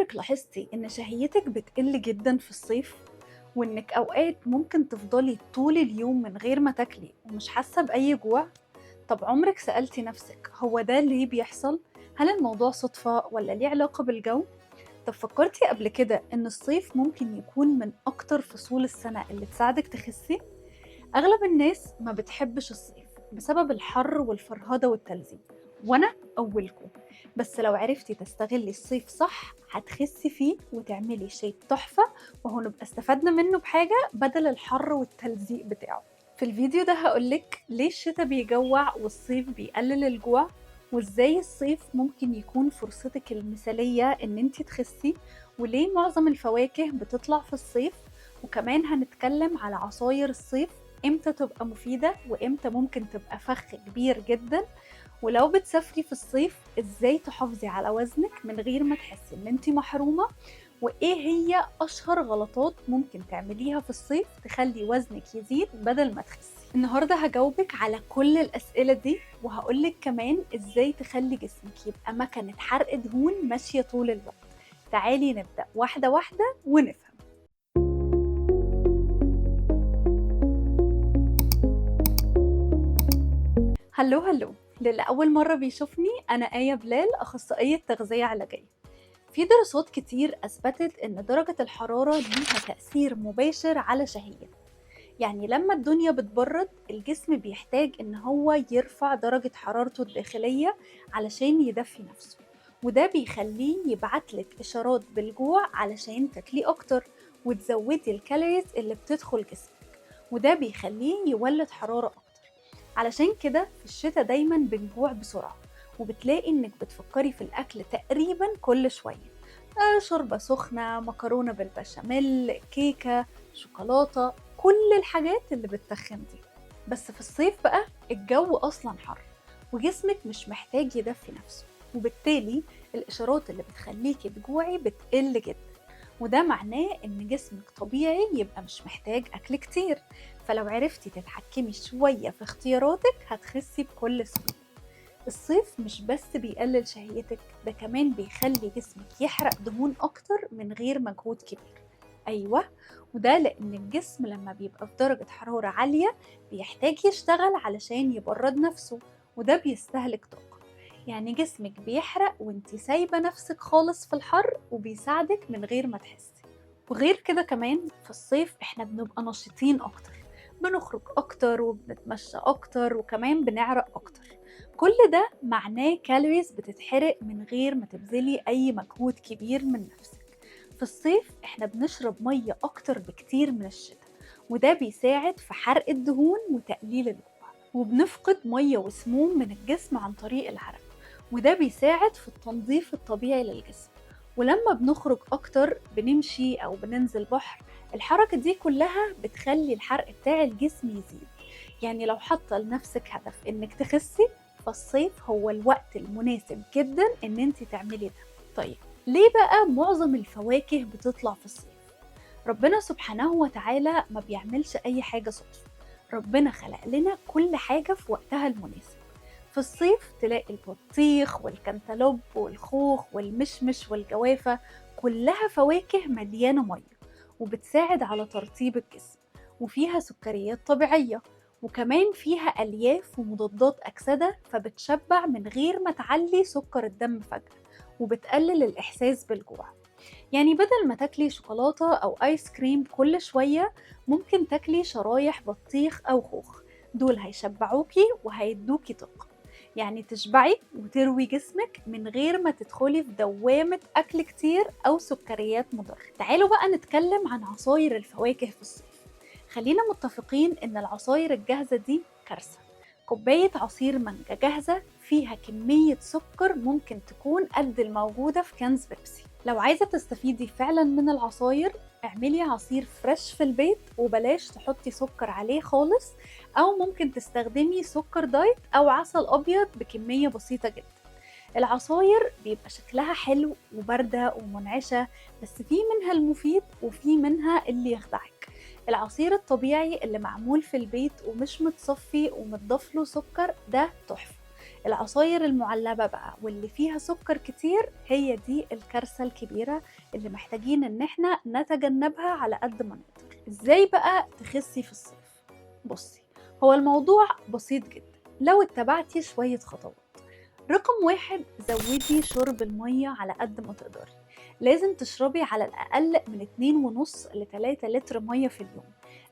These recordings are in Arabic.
عمرك لاحظتي إن شهيتك بتقل جدًا في الصيف؟ وإنِك أوقات ممكن تفضلي طول اليوم من غير ما تاكلي ومش حاسة بأي جوع؟ طب عمرك سألتِ نفسِك هو ده ليه بيحصل؟ هل الموضوع صدفة والّا ليه علاقة بالجو؟ طب فكرتِ قبل كده إن الصيف ممكن يكون من أكتر فصول السنة اللي تساعدك تخسي؟ أغلب الناس ما بتحبش الصيف بسبب الحر والفرهدة والتلزيق، وأنا أولكم. بس لو عرفتي تستغلي الصيف صح هتخسي فيه وتعملي شيء تحفة، وهو نبقى استفدنا منه بحاجة بدل الحر والتلزيق بتاعه. في الفيديو ده هقولك ليه الشتا بيجوع والصيف بيقلل الجوع، وازاي الصيف ممكن يكون فرصتك المثالية ان انتي تخسي، وليه معظم الفواكه بتطلع في الصيف. وكمان هنتكلم على عصاير الصيف، امتى تبقى مفيدة وامتى ممكن تبقى فخ كبير جدا. ولو بتسافري في الصيف ازاي تحافظي على وزنك من غير ما تحسي ان انتي محرومة، وايه هي اشهر غلطات ممكن تعمليها في الصيف تخلي وزنك يزيد بدل ما تخسي. النهاردة هجاوبك على كل الاسئلة دي، وهقولك كمان ازاي تخلي جسمك يبقى مكنة حرق دهون ماشية طول الوقت. تعالي نبدأ واحدة واحدة ونفهم. هلو، للي أول مرة بيشوفني أنا آية بلال، أخصائية تغذية علاجية. في دراسات كتير أثبتت إن درجة الحرارة ليها تأثير مباشر على شهيتنا. يعني لما الدنيا بتبرد الجسم بيحتاج إن هو يرفع درجة حرارته الداخلية علشان يدفي نفسه، وده بيخليه يبعتلك إشارات بالجوع علشان تاكلي أكتر وتزودي الكالوريز اللي بتدخل جسمك، وده بيخليه يولد حرارة أكتر. علشان كده في الشتاء دايما بنجوع بسرعة، وبتلاقي انك بتفكري في الاكل تقريبا كل شوية. شوربة سخنة، مكرونة بالبشاميل، كيكة، شوكولاتة، كل الحاجات اللي بتتخن دي. بس في الصيف بقى الجو اصلا حر، وجسمك مش محتاج يدفي نفسه، وبالتالي الاشارات اللي بتخليكي تجوعي بتقل جدا. وده معناه ان جسمك طبيعي يبقى مش محتاج اكل كتير. فلو عرفتي تتحكمي شوية في اختياراتك هتخسي بكل سهولة. الصيف مش بس بيقلل شهيتك، ده كمان بيخلي جسمك يحرق دهون أكتر من غير مجهود كبير. أيوة، وده لأن الجسم لما بيبقى في درجة حرارة عالية بيحتاج يشتغل علشان يبرد نفسه، وده بيستهلك طاقة. يعني جسمك بيحرق وانتي سايبة نفسك خالص في الحر، وبيساعدك من غير ما تحسي. وغير كده كمان في الصيف احنا بنبقى نشيطين اكتر، بنخرج اكتر وبنتمشى اكتر وكمان بنعرق اكتر. كل ده معناه كالوريز بتتحرق من غير ما تبذلي اي مجهود كبير من نفسك. في الصيف احنا بنشرب مية اكتر بكتير من الشتاء، وده بيساعد في حرق الدهون وتقليل الجوع. وبنفقد مية وسموم من الجسم عن طريق العرق، وده بيساعد في التنظيف الطبيعي للجسم. ولما بنخرج أكتر بنمشي أو بننزل بحر، الحركة دي كلها بتخلي الحرق بتاع الجسم يزيد. يعني لو حاطة لنفسك هدف إنك تخسي، فالصيف هو الوقت المناسب جدا إن انت تعملي ده. طيب ليه بقى معظم الفواكه بتطلع في الصيف؟ ربنا سبحانه وتعالى ما بيعملش أي حاجة صدفة. ربنا خلق لنا كل حاجة في وقتها المناسب. في الصيف تلاقي البطيخ والكنتالوب والخوخ والمشمش والجوافة، كلها فواكه مليانة مية وبتساعد على ترطيب الجسم، وفيها سكريات طبيعية، وكمان فيها ألياف ومضادات أكسدة فبتشبع من غير ما تعلي سكر الدم فجأة، وبتقلل الإحساس بالجوع. يعني بدل ما تاكلي شوكولاتة أو آيس كريم كل شوية، ممكن تاكلي شرايح بطيخ أو خوخ، دول هيشبعوكي وهيدوكي طاقة. يعني تشبعي وتروي جسمك من غير ما تدخلي في دوامة أكل كتير أو سكريات مضرة. تعالوا بقى نتكلم عن عصاير الفواكه في الصيف. خلينا متفقين إن العصاير الجاهزة دي كارثة. كوباية عصير مانجا جاهزة فيها كمية سكر ممكن تكون قد الموجودة في كنز بيبسي. لو عايزة تستفيدي فعلا من العصاير، اعملي عصير فريش في البيت وبلاش تحطي سكر عليه خالص، أو ممكن تستخدمي سكر دايت أو عسل أبيض بكمية بسيطة جدا. العصاير بيبقى شكلها حلو وباردة ومنعشة، بس في منها المفيد وفي منها اللي يخدعك. العصير الطبيعي اللي معمول في البيت ومش متصفي ومتضاف له سكر ده تحفة. العصاير المعلبة بقى واللي فيها سكر كتير هي دي الكارثة الكبيرة اللي محتاجين ان احنا نتجنبها على قد ما نقدر. ازاي بقى تخسي في الصيف؟ بصي، هو الموضوع بسيط جدا لو اتبعتي شوية خطوات. رقم 1، زودي شرب المية على قد ما تقدري. لازم تشربي على الأقل من 2.5 ل 3 لتر مية في اليوم.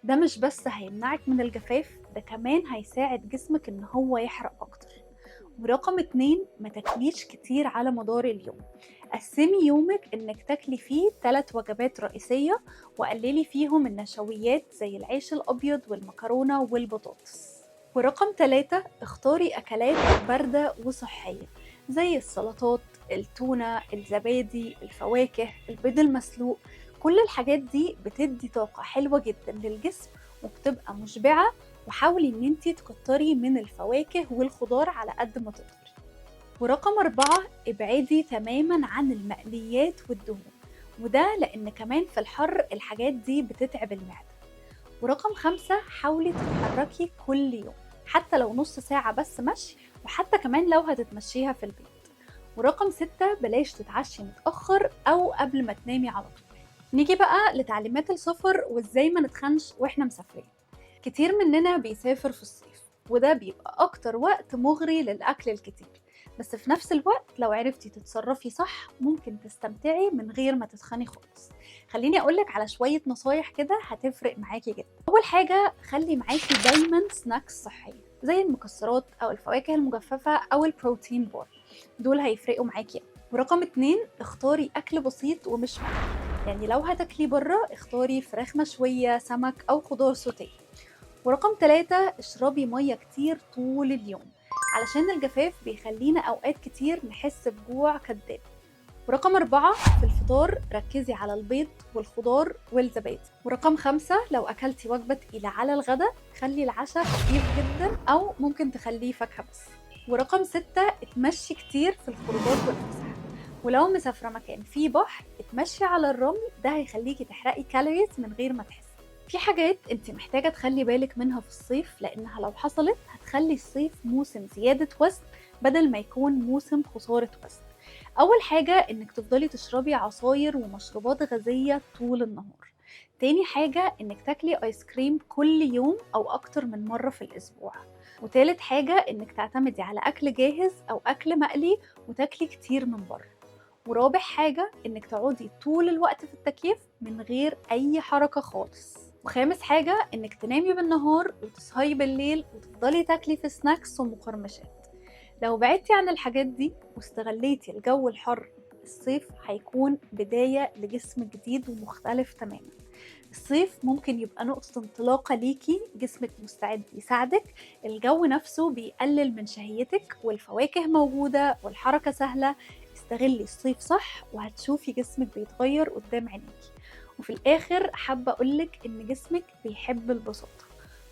ده مش بس هيمنعك من الجفاف، ده كمان هيساعد جسمك إن هو يحرق أكتر. ورقم 2، ما تاكليش كتير على مدار اليوم. قسمي يومك إنك تاكلي فيه 3 وجبات رئيسية، وقللي فيهم النشويات زي العيش الأبيض والمكرونة والبطاطس. ورقم 3، اختاري أكلات باردة وصحية زي السلطات، التونة، الزبادي، الفواكه، البيض المسلوق. كل الحاجات دي بتدي طاقة حلوة جدا للجسم وبتبقى مشبعة. وحاولي ان انتي تكتري من الفواكه والخضار على قد ما تقدري. ورقم 4، ابعدي تماما عن المقليات والدهون، وده لان كمان في الحر الحاجات دي بتتعب المعدة. ورقم 5، حاولي تتحركي كل يوم حتى لو نص ساعة بس مشي، وحتى كمان لو هتتمشيها في البيت. ورقم 6، بلاش تتعشي متأخر أو قبل ما تنامي على طول. نيجي بقى لتعليمات السفر وإزاي ما نتخنش وإحنا مسافرين. كتير مننا بيسافر في الصيف، وده بيبقى أكتر وقت مغري للأكل الكتير، بس في نفس الوقت لو عرفتي تتصرفي صح ممكن تستمتعي من غير ما تتخني خالص. خليني أقولك على شوية نصايح كده هتفرق معاكي جدا. أول حاجة، خلي معاكي دايما سناكس صحية زي المكسرات أو الفواكه المجففة أو البروتين بار، دول هيفرقوا معاكي. ورقم 2، اختاري أكل بسيط ومش مقلي. يعني لو هتاكلي بره اختاري فراخ مشوية، سمك أو خضار سوتيه. ورقم 3، اشربي مية كتير طول اليوم علشان الجفاف بيخلينا أوقات كتير نحس بجوع كداب. ورقم 4، في الفطار ركزي على البيض والخضار والزبادي. ورقم 5، لو أكلتي وجبة تقيلة على الغدا خلي العشاء خفيف جدا أو ممكن تخليه فاكهة بس. ورقم 6، اتمشي كتير في الخروجات والفسح، ولو مسافرة مكان فيه بحر اتمشي على الرمل، ده هيخليكي تحرقي كالوريز من غير ما تحسي. في حاجات انت محتاجة تخلي بالك منها في الصيف، لأنها لو حصلت هتخلي الصيف موسم زيادة وزن بدل ما يكون موسم خسارة وزن. أول حاجة إنك تفضلي تشربي عصاير ومشروبات غازية طول النهار. تاني حاجة إنك تاكلي آيس كريم كل يوم أو أكتر من مرة في الأسبوع. وتالت حاجة إنك تعتمدي على أكل جاهز أو أكل مقلي وتاكلي كتير من بره. ورابع حاجة إنك تقعدي طول الوقت في التكييف من غير أي حركة خالص. وخامس حاجة إنك تنامي بالنهار وتصحي بالليل وتفضلي تاكلي في سناكس ومقرمشات. لو بعدتي عن الحاجات دي واستغليتي الجو الحر، الصيف هيكون بداية لجسم جديد ومختلف تماما. الصيف ممكن يبقى نقطة انطلاقة ليكي، جسمك مستعد يساعدك، الجو نفسه بيقلل من شهيتك والفواكه موجودة والحركة سهلة. استغلي الصيف صح وهتشوفي جسمك بيتغير قدام عينيكي. وفي الآخر حابة أقولك إن جسمك بيحب البساطة.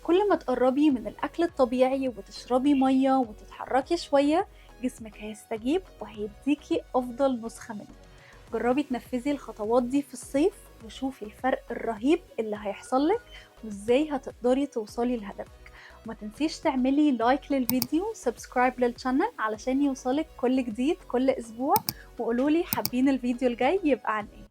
كل ما تقربي من الأكل الطبيعي وتشربي مية وتتحركي شوية، جسمك هيستجيب وهيديكي أفضل نسخة منه. جربي تنفذي الخطوات دي في الصيف وشوفي الفرق الرهيب اللي هيحصلك وإزاي هتقدري توصلي لهدفك. وما تنسيش تعملي لايك للفيديو، سبسكرايب للشانل علشان يوصلك كل جديد كل أسبوع، وقولولي حابين الفيديو الجاي يبقى عن إيه.